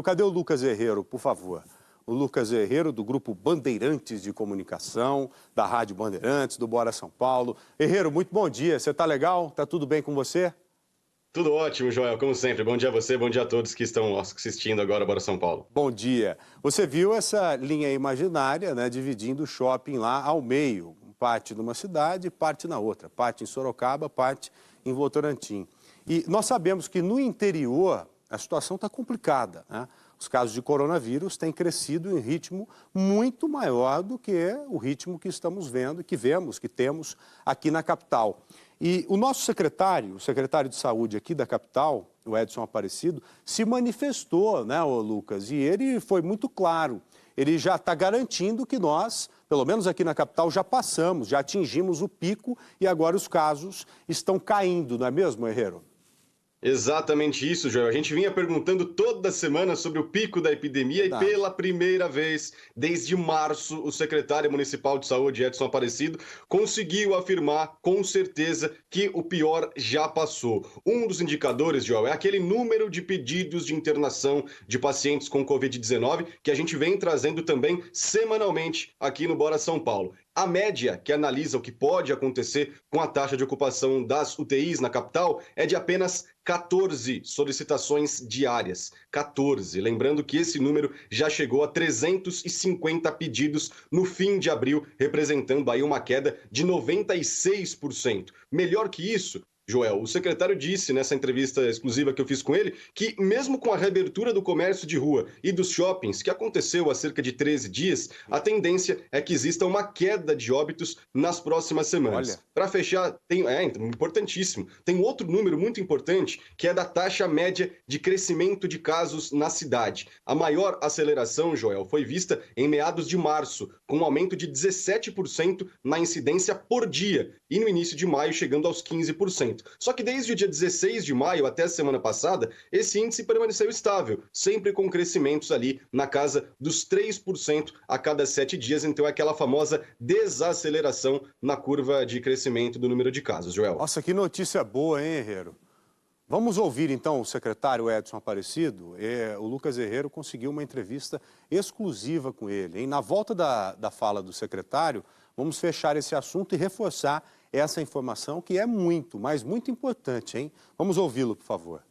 Cadê o Lucas Herrero, por favor? O Lucas Herrero, do Grupo Bandeirantes de Comunicação, da Rádio Bandeirantes, do Bora São Paulo. Herrero, muito bom dia. Você tá legal? Tá tudo bem com você? Tudo ótimo, Joel, como sempre. Bom dia a você, bom dia a todos que estão assistindo agora Bora São Paulo. Bom dia. Você viu essa linha imaginária, né, dividindo o shopping lá ao meio. Parte numa cidade, parte na outra. Parte em Sorocaba, parte em Votorantim. E nós sabemos que no interior a situação está complicada, né? Os casos de coronavírus têm crescido em ritmo muito maior do que o ritmo que estamos vendo, que temos aqui na capital. E o nosso secretário, o secretário de saúde aqui da capital, o Edson Aparecido, se manifestou, né, ô Lucas, e ele foi muito claro. Ele já está garantindo que nós, pelo menos aqui na capital, já passamos, já atingimos o pico e agora os casos estão caindo, não é mesmo, Herrero? Exatamente isso, Joel. A gente vinha perguntando toda semana sobre o pico da epidemia. Verdade. E pela primeira vez, desde março, o secretário municipal de saúde, Edson Aparecido, conseguiu afirmar com certeza que o pior já passou. Um dos indicadores, Joel, é aquele número de pedidos de internação de pacientes com Covid-19 que a gente vem trazendo também semanalmente aqui no Bora São Paulo. A média, que analisa o que pode acontecer com a taxa de ocupação das UTIs na capital, é de apenas 14 solicitações diárias. 14. Lembrando que esse número já chegou a 350 pedidos no fim de abril, representando aí uma queda de 96%. Melhor que isso, Joel, o secretário disse nessa entrevista exclusiva que eu fiz com ele que mesmo com a reabertura do comércio de rua e dos shoppings, que aconteceu há cerca de 13 dias, a tendência é que exista uma queda de óbitos nas próximas semanas. Para fechar, importantíssimo, tem outro número muito importante, que é da taxa média de crescimento de casos na cidade. A maior aceleração, Joel, foi vista em meados de março, com um aumento de 17% na incidência por dia, e no início de maio chegando aos 15%. Só que desde o dia 16 de maio até a semana passada, esse índice permaneceu estável, sempre com crescimentos ali na casa dos 3% a cada 7 dias. Então é aquela famosa desaceleração na curva de crescimento do número de casos, Joel. Nossa, que notícia boa, hein, Herrero? Vamos ouvir então o secretário Edson Aparecido. O Lucas Herrero conseguiu uma entrevista exclusiva com ele, hein? Na volta da fala do secretário, vamos fechar esse assunto e reforçar essa informação que é muito, mas muito importante, hein? Vamos ouvi-lo, por favor.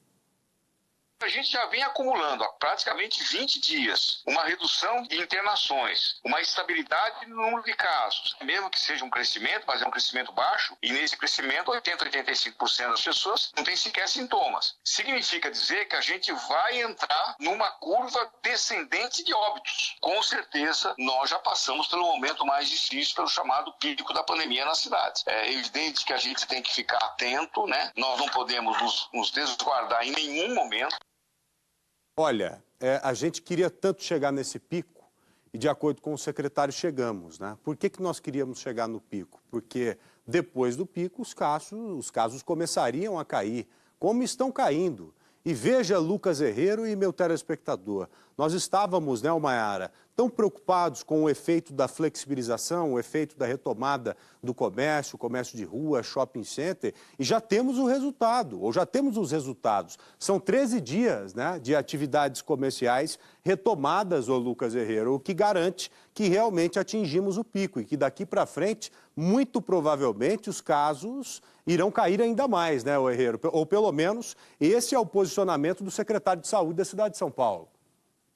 A gente já vem acumulando há praticamente 20 dias uma redução de internações, uma estabilidade no número de casos. Mesmo que seja um crescimento, mas é um crescimento baixo, e nesse crescimento 80, 85% das pessoas não têm sequer sintomas. Significa dizer que a gente vai entrar numa curva descendente de óbitos. Com certeza, nós já passamos pelo momento mais difícil, pelo chamado pico da pandemia nas cidades. É evidente que a gente tem que ficar atento, né? Nós não podemos nos desguardar em nenhum momento. Olha, a gente queria tanto chegar nesse pico e, de acordo com o secretário, chegamos, né? Por que nós queríamos chegar no pico? Porque depois do pico os casos começariam a cair, como estão caindo. E veja, Lucas Herrero e meu telespectador, nós estávamos, né, Mayara, tão preocupados com o efeito da flexibilização, o efeito da retomada do comércio, comércio de rua, shopping center, e já temos o resultado, ou já temos os resultados. São 13 dias, né, de atividades comerciais retomadas, ô Lucas Herrero, o que garante que realmente atingimos o pico e que daqui para frente, muito provavelmente, os casos irão cair ainda mais, né, ô Herrero? Ou pelo menos esse é o posicionamento do secretário de Saúde da cidade de São Paulo.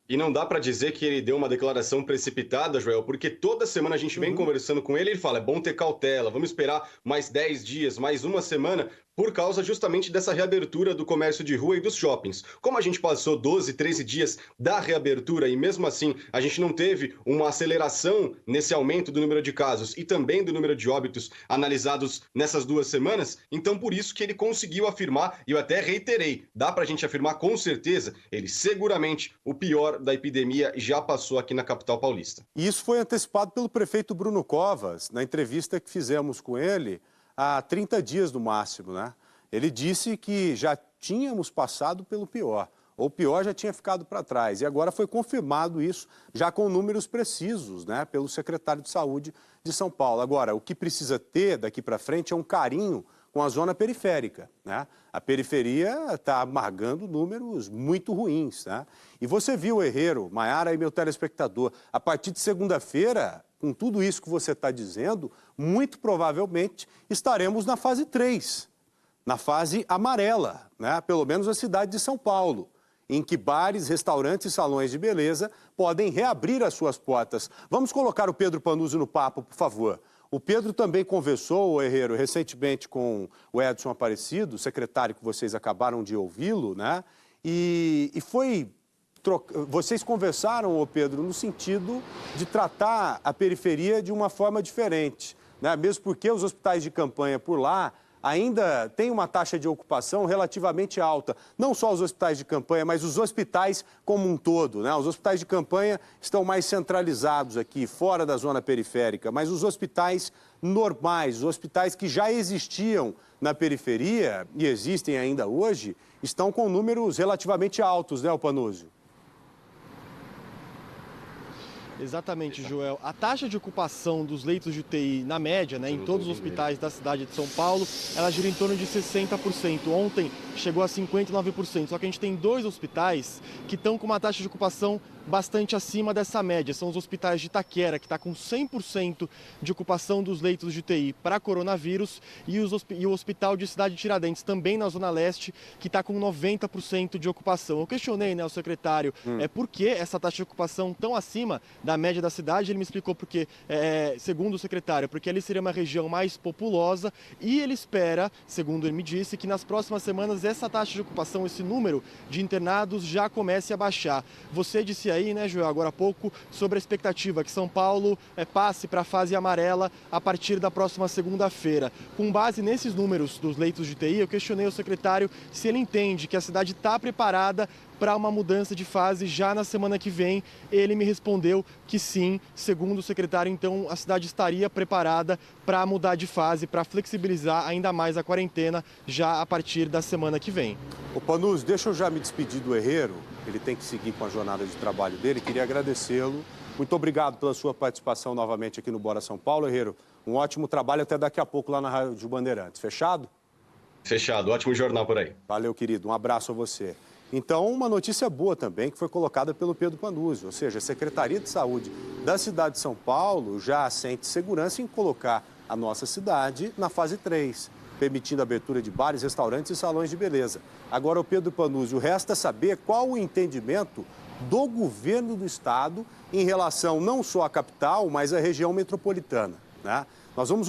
E não dá para dizer que ele deu uma declaração precipitada, Joel, porque toda semana a gente vem conversando com ele e ele fala, é bom ter cautela, vamos esperar mais 10 dias, mais uma semana, por causa justamente dessa reabertura do comércio de rua e dos shoppings. Como a gente passou 12, 13 dias da reabertura e mesmo assim a gente não teve uma aceleração nesse aumento do número de casos e também do número de óbitos analisados nessas 2 semanas, então por isso que ele conseguiu afirmar, e eu até reiterei, dá pra gente afirmar com certeza, ele seguramente, o pior da epidemia já passou aqui na capital paulista. E isso foi antecipado pelo prefeito Bruno Covas, na entrevista que fizemos com ele há 30 dias no máximo, né? Ele disse que já tínhamos passado pelo pior, ou o pior já tinha ficado para trás, e agora foi confirmado isso já com números precisos, né, pelo secretário de Saúde de São Paulo. Agora, o que precisa ter daqui para frente é um carinho com a zona periférica, né? A periferia está amargando números muito ruins, né? E você viu, Herrero, Maiara e meu telespectador, a partir de segunda-feira, com tudo isso que você está dizendo, muito provavelmente estaremos na fase 3, na fase amarela, né? Pelo menos a cidade de São Paulo, em que bares, restaurantes e salões de beleza podem reabrir as suas portas. Vamos colocar o Pedro Panuzzi no papo, por favor. O Pedro também conversou, Herrero, recentemente com o Edson Aparecido, secretário que vocês acabaram de ouvi-lo, né? Vocês conversaram, Pedro, no sentido de tratar a periferia de uma forma diferente, né? Mesmo porque os hospitais de campanha por lá ainda têm uma taxa de ocupação relativamente alta. Não só os hospitais de campanha, mas os hospitais como um todo, né? Os hospitais de campanha estão mais centralizados aqui, fora da zona periférica, mas os hospitais normais, os hospitais que já existiam na periferia e existem ainda hoje, estão com números relativamente altos, né, Panuzzi? Exatamente, Joel. A taxa de ocupação dos leitos de UTI, na média, né, em todos os hospitais da cidade de São Paulo, ela gira em torno de 60%. Ontem chegou a 59%. Só que a gente tem 2 hospitais que estão com uma taxa de ocupação bastante acima dessa média. São os hospitais de Itaquera, que está com 100% de ocupação dos leitos de UTI para coronavírus, e o Hospital de Cidade de Tiradentes, também na Zona Leste, que está com 90% de ocupação. Eu questionei, né, o secretário por que essa taxa de ocupação tão acima da média da cidade. Ele me explicou porque, segundo o secretário, porque ali seria uma região mais populosa e ele espera, segundo ele me disse, que nas próximas semanas essa taxa de ocupação, esse número de internados já comece a baixar. Você disse aí, né, Joel, agora há pouco, sobre a expectativa que São Paulo passe para a fase amarela a partir da próxima segunda-feira. Com base nesses números dos leitos de UTI, eu questionei o secretário se ele entende que a cidade está preparada para uma mudança de fase já na semana que vem. Ele me respondeu que sim, segundo o secretário, então a cidade estaria preparada para mudar de fase, para flexibilizar ainda mais a quarentena já a partir da semana que vem. Ô Panuzzi, deixa eu já me despedir do Herrero, ele tem que seguir com a jornada de trabalho dele, queria agradecê-lo. Muito obrigado pela sua participação novamente aqui no Bora São Paulo, Herrero. Um ótimo trabalho, até daqui a pouco lá na Rádio Bandeirantes. Fechado? Fechado, ótimo jornal por aí. Valeu, querido, um abraço a você. Então, uma notícia boa também, que foi colocada pelo Pedro Panuzzi, ou seja, a Secretaria de Saúde da cidade de São Paulo já sente segurança em colocar a nossa cidade na fase 3, permitindo a abertura de bares, restaurantes e salões de beleza. Agora, o Pedro Panuzzi, o resto é saber qual o entendimento do governo do estado em relação não só à capital, mas à região metropolitana, né? Nós vamos